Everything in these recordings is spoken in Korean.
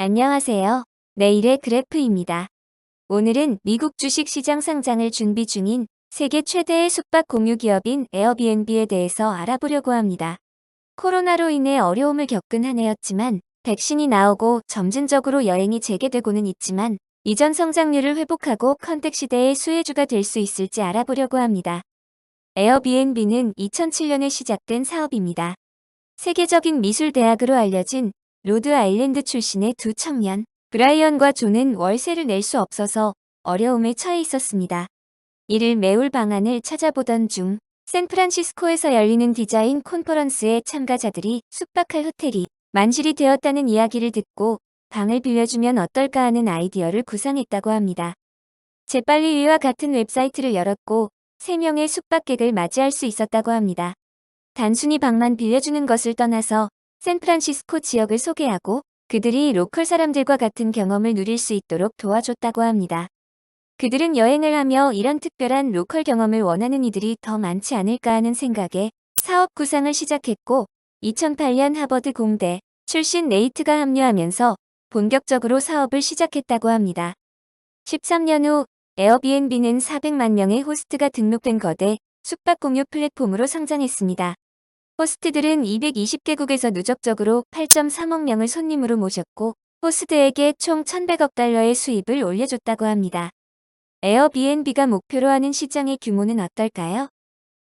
안녕하세요. 내일의 그래프입니다. 오늘은 미국 주식 시장 상장을 준비 중인 세계 최대의 숙박 공유 기업인 에어비앤비에 대해서 알아보려고 합니다. 코로나로 인해 어려움을 겪은 한 해였지만 백신이 나오고 점진적으로 여행이 재개되고는 있지만 이전 성장률을 회복하고 컨택 시대의 수혜주가 될 수 있을지 알아보려고 합니다. 에어비앤비는 2007년에 시작된 사업입니다. 세계적인 미술 대학으로 알려진 로드 아일랜드 출신의 두 청년, 브라이언과 존은 월세를 낼 수 없어서 어려움에 처해 있었습니다. 이를 메울 방안을 찾아보던 중 샌프란시스코에서 열리는 디자인 콘퍼런스에 참가자들이 숙박할 호텔이 만실이 되었다는 이야기를 듣고 방을 빌려주면 어떨까 하는 아이디어를 구상했다고 합니다. 재빨리 위와 같은 웹사이트를 열었고 3명의 숙박객을 맞이할 수 있었다고 합니다. 단순히 방만 빌려주는 것을 떠나서 샌프란시스코 지역을 소개하고 그들이 로컬 사람들과 같은 경험을 누릴 수 있도록 도와줬다고 합니다. 그들은 여행을 하며 이런 특별한 로컬 경험을 원하는 이들이 더 많지 않을까 하는 생각에 사업 구상을 시작했고 2008년 하버드 공대 출신 네이트가 합류하면서 본격적으로 사업을 시작했다고 합니다. 13년 후 에어비앤비는 400만 명의 호스트가 등록된 거대 숙박 공유 플랫폼으로 성장했습니다. 호스트들은 220개국에서 누적적으로 8.3억 명을 손님으로 모셨고 호스트에게 총 1,100억 달러의 수입을 올려줬다고 합니다. 에어비앤비가 목표로 하는 시장의 규모는 어떨까요?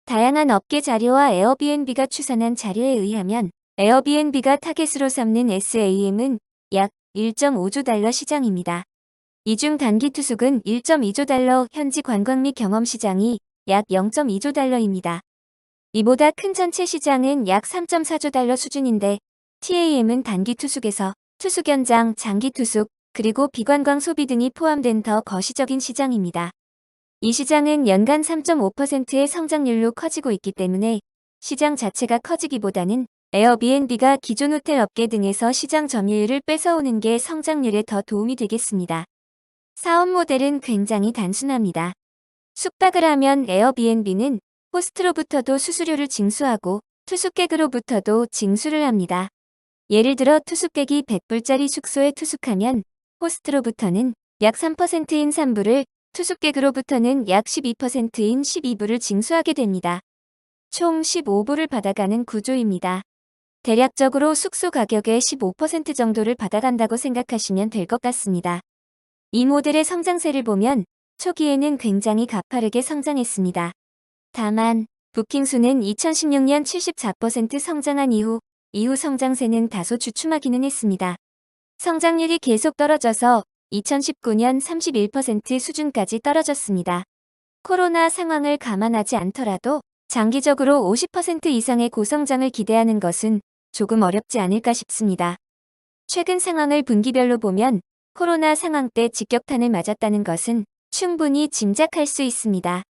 다양한 업계 자료와 에어비앤비가 추산한 자료에 의하면 에어비앤비가 타겟으로 삼는 SAM은 약 1.5조 달러 시장입니다. 이 중 단기 투숙은 1.2조 달러, 현지 관광 및 경험 시장이 약 0.2조 달러입니다. 이보다 큰 전체 시장은 약 3.4조 달러 수준인데 TAM은 단기 투숙에서 투숙 연장, 장기 투숙, 그리고 비관광 소비 등이 포함된 더 거시적인 시장입니다. 이 시장은 연간 3.5%의 성장률로 커지고 있기 때문에 시장 자체가 커지기보다는 에어비앤비가 기존 호텔 업계 등에서 시장 점유율을 뺏어오는 게 성장률에 더 도움이 되겠습니다. 사업 모델은 굉장히 단순합니다. 숙박을 하면 에어비앤비는 호스트로부터도 수수료를 징수하고 투숙객으로부터도 징수를 합니다. 예를 들어 투숙객이 100불짜리 숙소에 투숙하면 호스트로부터는 약 3%인 3불을, 투숙객으로부터는 약 12%인 12불을 징수하게 됩니다. 총 15불을 받아가는 구조입니다. 대략적으로 숙소 가격의 15% 정도를 받아간다고 생각하시면 될 것 같습니다. 이 모델의 성장세를 보면 초기에는 굉장히 가파르게 성장했습니다. 다만 부킹 수는 2016년 74% 성장한 이후 성장세는 다소 주춤하기는 했습니다. 성장률이 계속 떨어져서 2019년 31% 수준까지 떨어졌습니다. 코로나 상황을 감안하지 않더라도 장기적으로 50% 이상의 고성장을 기대하는 것은 조금 어렵지 않을까 싶습니다. 최근 상황을 분기별로 보면 코로나 상황 때 직격탄을 맞았다는 것은 충분히 짐작할 수 있습니다.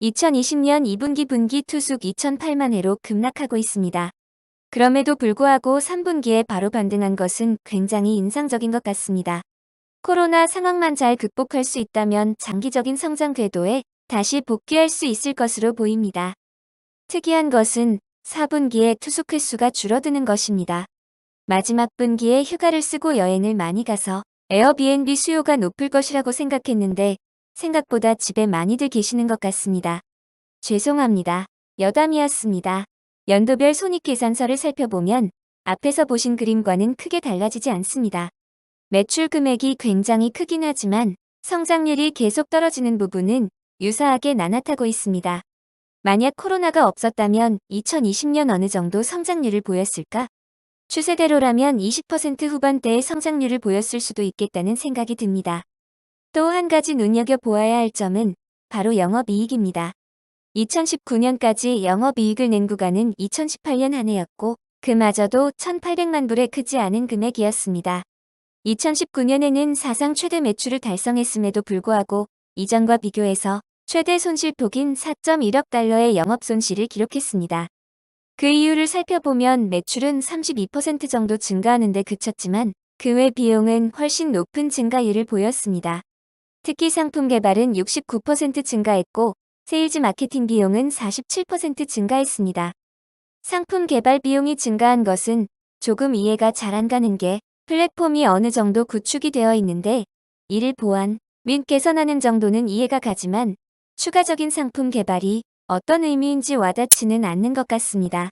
2020년 2분기 분기 투숙 2,008만 회로 급락하고 있습니다. 그럼에도 불구하고 3분기에 바로 반등한 것은 굉장히 인상적인 것 같습니다. 코로나 상황만 잘 극복할 수 있다면 장기적인 성장 궤도에 다시 복귀할 수 있을 것으로 보입니다. 특이한 것은 4분기에 투숙 횟수가 줄어드는 것입니다. 마지막 분기에 휴가를 쓰고 여행을 많이 가서 에어비앤비 수요가 높을 것이라고 생각했는데 생각보다 집에 많이들 계시는 것 같습니다. 죄송합니다. 여담이었습니다. 연도별 손익계산서를 살펴보면 앞에서 보신 그림과는 크게 달라지지 않습니다. 매출 금액이 굉장히 크긴 하지만 성장률이 계속 떨어지는 부분은 유사하게 나타나고 있습니다. 만약 코로나가 없었다면 2020년 어느 정도 성장률을 보였을까? 추세대로라면 20% 후반대의 성장률을 보였을 수도 있겠다는 생각이 듭니다. 또 한 가지 눈여겨보아야 할 점은 바로 영업이익입니다. 2019년까지 영업이익을 낸 구간은 2018년 한 해였고 그마저도 1,800만 불에 크지 않은 금액이었습니다. 2019년에는 사상 최대 매출을 달성했음에도 불구하고 이전과 비교해서 최대 손실폭인 4.1억 달러의 영업손실을 기록했습니다. 그 이유를 살펴보면 매출은 32% 정도 증가하는 데 그쳤지만 그 외 비용은 훨씬 높은 증가율을 보였습니다. 특히 상품 개발은 69% 증가했고 세일즈 마케팅 비용은 47% 증가했습니다. 상품 개발 비용이 증가한 것은 조금 이해가 잘 안 가는 게 플랫폼이 어느 정도 구축이 되어 있는데 이를 보완 및 개선하는 정도는 이해가 가지만 추가적인 상품 개발이 어떤 의미인지 와닿지는 않는 것 같습니다.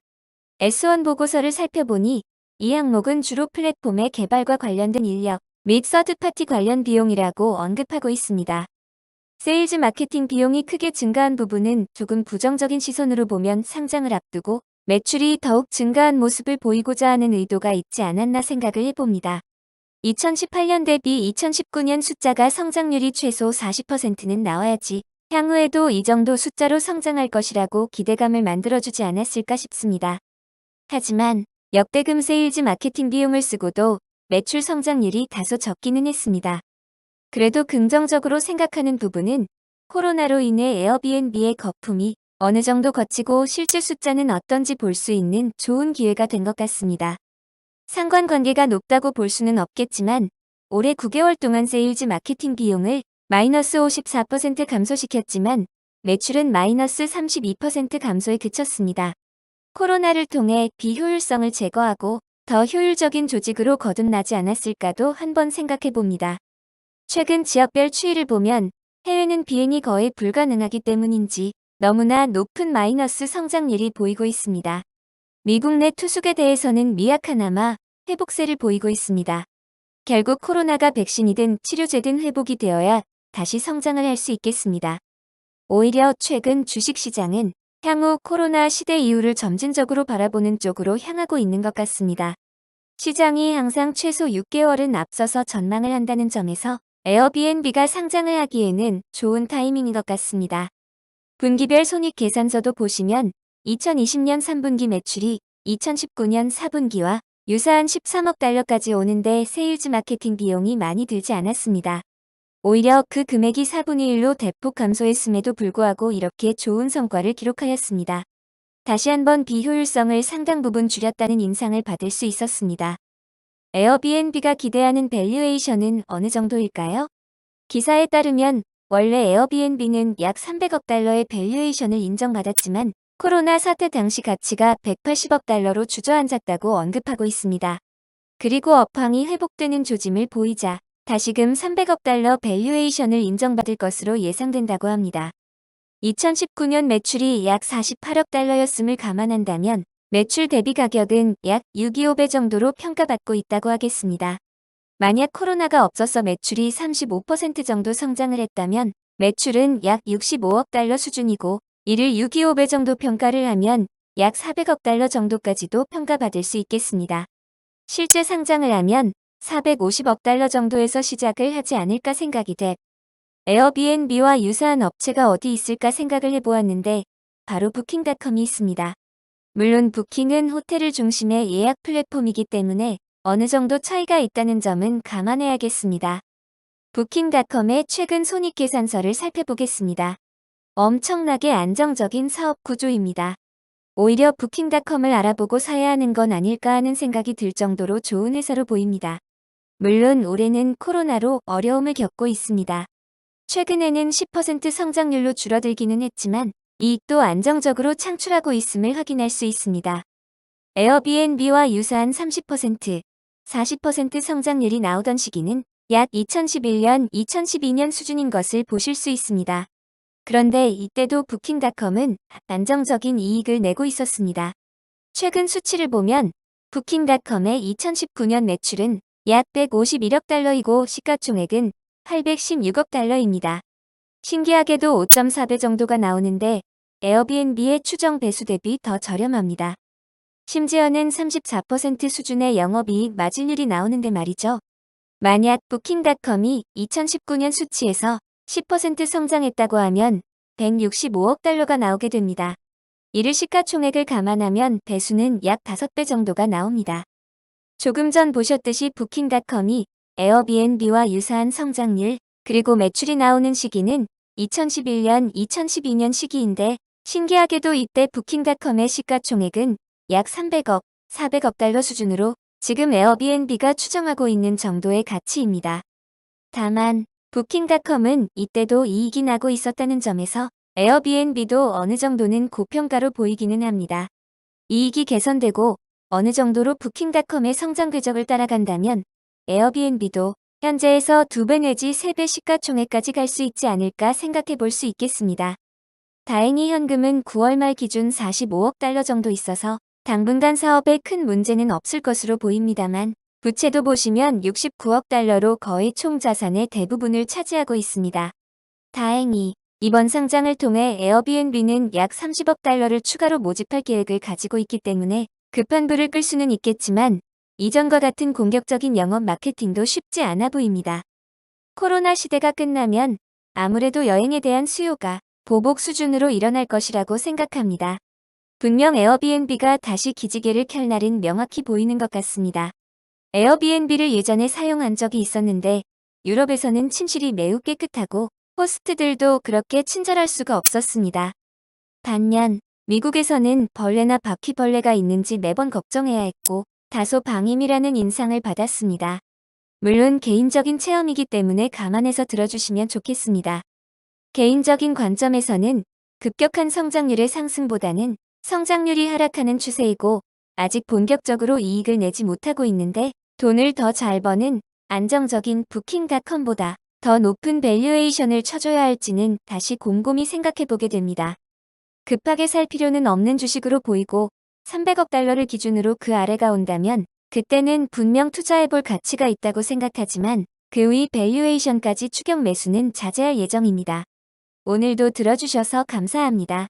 S1 보고서를 살펴보니 이 항목은 주로 플랫폼의 개발과 관련된 인력 및 서드파티 관련 비용이라고 언급하고 있습니다. 세일즈 마케팅 비용이 크게 증가한 부분은 조금 부정적인 시선으로 보면 상장을 앞두고 매출이 더욱 증가한 모습을 보이고자 하는 의도가 있지 않았나 생각을 해봅니다. 2018년 대비 2019년 숫자가 성장률이 최소 40%는 나와야지 향후에도 이 정도 숫자로 성장할 것이라고 기대감을 만들어주지 않았을까 싶습니다. 하지만 역대금 세일즈 마케팅 비용을 쓰고도 매출 성장률이 다소 적기는 했습니다. 그래도 긍정적으로 생각하는 부분은 코로나로 인해 에어비앤비의 거품이 어느 정도 거치고 실제 숫자는 어떤지 볼 수 있는 좋은 기회가 된 것 같습니다. 상관관계가 높다고 볼 수는 없겠지만 올해 9개월 동안 세일즈 마케팅 비용을 마이너스 54% 감소시켰지만 매출은 마이너스 32% 감소에 그쳤습니다. 코로나를 통해 비효율성을 제거하고 더 효율적인 조직으로 거듭나지 않았을까도 한번 생각해 봅니다. 최근 지역별 추이를 보면 해외는 비행이 거의 불가능하기 때문인지 너무나 높은 마이너스 성장률이 보이고 있습니다. 미국 내 투숙에 대해서는 미약하나마 회복세를 보이고 있습니다. 결국 코로나가 백신이든 치료제든 회복이 되어야 다시 성장을 할 수 있겠습니다. 오히려 최근 주식시장은 향후 코로나 시대 이후를 점진적으로 바라보는 쪽으로 향하고 있는 것 같습니다. 시장이 항상 최소 6개월은 앞서서 전망을 한다는 점에서 에어비앤비가 상장을 하기에는 좋은 타이밍인 것 같습니다. 분기별 손익계산서도 보시면 2020년 3분기 매출이 2019년 4분기와 유사한 13억 달러까지 오는데 세일즈 마케팅 비용이 많이 들지 않았습니다. 오히려 그 금액이 4분의 1로 대폭 감소했음에도 불구하고 이렇게 좋은 성과를 기록하였습니다. 다시 한번 비효율성을 상당 부분 줄였다는 인상을 받을 수 있었습니다. 에어비앤비가 기대하는 밸류에이션은 어느 정도일까요? 기사에 따르면 원래 에어비앤비는 약 300억 달러의 밸류에이션을 인정받았지만 코로나 사태 당시 가치가 180억 달러로 주저앉았다고 언급하고 있습니다. 그리고 업황이 회복되는 조짐을 보이자 다시금 300억 달러 밸류에이션을 인정받을 것으로 예상된다고 합니다. 2019년 매출이 약 48억 달러였음을 감안한다면 매출 대비 가격은 약 6.25배 정도로 평가받고 있다고 하겠습니다. 만약 코로나가 없어서 매출이 35% 정도 성장을 했다면 매출은 약 65억 달러 수준이고 이를 6.25배 정도 평가를 하면 약 400억 달러 정도까지도 평가받을 수 있겠습니다. 실제 상장을 하면 450억 달러 정도에서 시작을 하지 않을까 생각이 돼 에어비앤비와 유사한 업체가 어디 있을까 생각을 해보았는데 바로 부킹닷컴이 있습니다. 물론 부킹은 호텔을 중심의 예약 플랫폼이기 때문에 어느 정도 차이가 있다는 점은 감안해야겠습니다. 부킹닷컴의 최근 손익계산서를 살펴보겠습니다. 엄청나게 안정적인 사업 구조입니다. 오히려 부킹닷컴을 알아보고 사야 하는 건 아닐까 하는 생각이 들 정도로 좋은 회사로 보입니다. 물론 올해는 코로나로 어려움을 겪고 있습니다. 최근에는 10% 성장률로 줄어들기는 했지만 이익도 안정적으로 창출하고 있음을 확인할 수 있습니다. 에어비앤비와 유사한 30%, 40% 성장률이 나오던 시기는 약 2011년, 2012년 수준인 것을 보실 수 있습니다. 그런데 이때도 부킹닷컴은 안정적인 이익을 내고 있었습니다. 최근 수치를 보면 부킹닷컴의 2019년 매출은 약 151억 달러이고 시가총액은 816억 달러입니다. 신기하게도 5.4배 정도가 나오는데 에어비앤비의 추정 배수 대비 더 저렴합니다. 심지어는 34% 수준의 영업이익 마진율이 나오는데 말이죠. 만약 부킹닷컴이 2019년 수치에서 10% 성장했다고 하면 165억 달러가 나오게 됩니다. 이를 시가총액을 감안하면 배수는 약 5배 정도가 나옵니다. 조금 전 보셨듯이 부킹닷컴이 에어비앤비와 유사한 성장률 그리고 매출이 나오는 시기는 2011년, 2012년 시기인데 신기하게도 이때 부킹닷컴의 시가총액은 약 300억, 400억 달러 수준으로 지금 에어비앤비가 추정하고 있는 정도의 가치입니다. 다만 부킹닷컴은 이때도 이익이 나고 있었다는 점에서 에어비앤비도 어느 정도는 고평가로 보이기는 합니다. 이익이 개선되고 어느 정도로 부킹닷컴의 성장 궤적을 따라간다면 에어비앤비도 현재에서 2배 내지 3배 시가총액까지 갈 수 있지 않을까 생각해 볼 수 있겠습니다. 다행히 현금은 9월 말 기준 45억 달러 정도 있어서 당분간 사업에 큰 문제는 없을 것으로 보입니다만 부채도 보시면 69억 달러로 거의 총 자산의 대부분을 차지하고 있습니다. 다행히 이번 상장을 통해 에어비앤비는 약 30억 달러를 추가로 모집할 계획을 가지고 있기 때문에 급한 불을 끌 수는 있겠지만 이전과 같은 공격적인 영업 마케팅도 쉽지 않아 보입니다. 코로나 시대가 끝나면 아무래도 여행에 대한 수요가 보복 수준으로 일어날 것이라고 생각합니다. 분명 에어비앤비가 다시 기지개를 켤 날은 명확히 보이는 것 같습니다. 에어비앤비를 예전에 사용한 적이 있었는데 유럽에서는 침실이 매우 깨끗하고 호스트들도 그렇게 친절할 수가 없었습니다. 반면 미국에서는 벌레나 바퀴벌레가 있는지 매번 걱정해야 했고 다소 방임이라는 인상을 받았습니다. 물론 개인적인 체험이기 때문에 감안해서 들어주시면 좋겠습니다. 개인적인 관점에서는 급격한 성장률의 상승보다는 성장률이 하락하는 추세이고 아직 본격적으로 이익을 내지 못하고 있는데 돈을 더 잘 버는 안정적인 부킹닷컴보다 더 높은 밸류에이션을 쳐줘야 할지는 다시 곰곰이 생각해보게 됩니다. 급하게 살 필요는 없는 주식으로 보이고 300억 달러를 기준으로 그 아래가 온다면 그때는 분명 투자해볼 가치가 있다고 생각하지만 그 위 밸류에이션까지 추격 매수는 자제할 예정입니다. 오늘도 들어주셔서 감사합니다.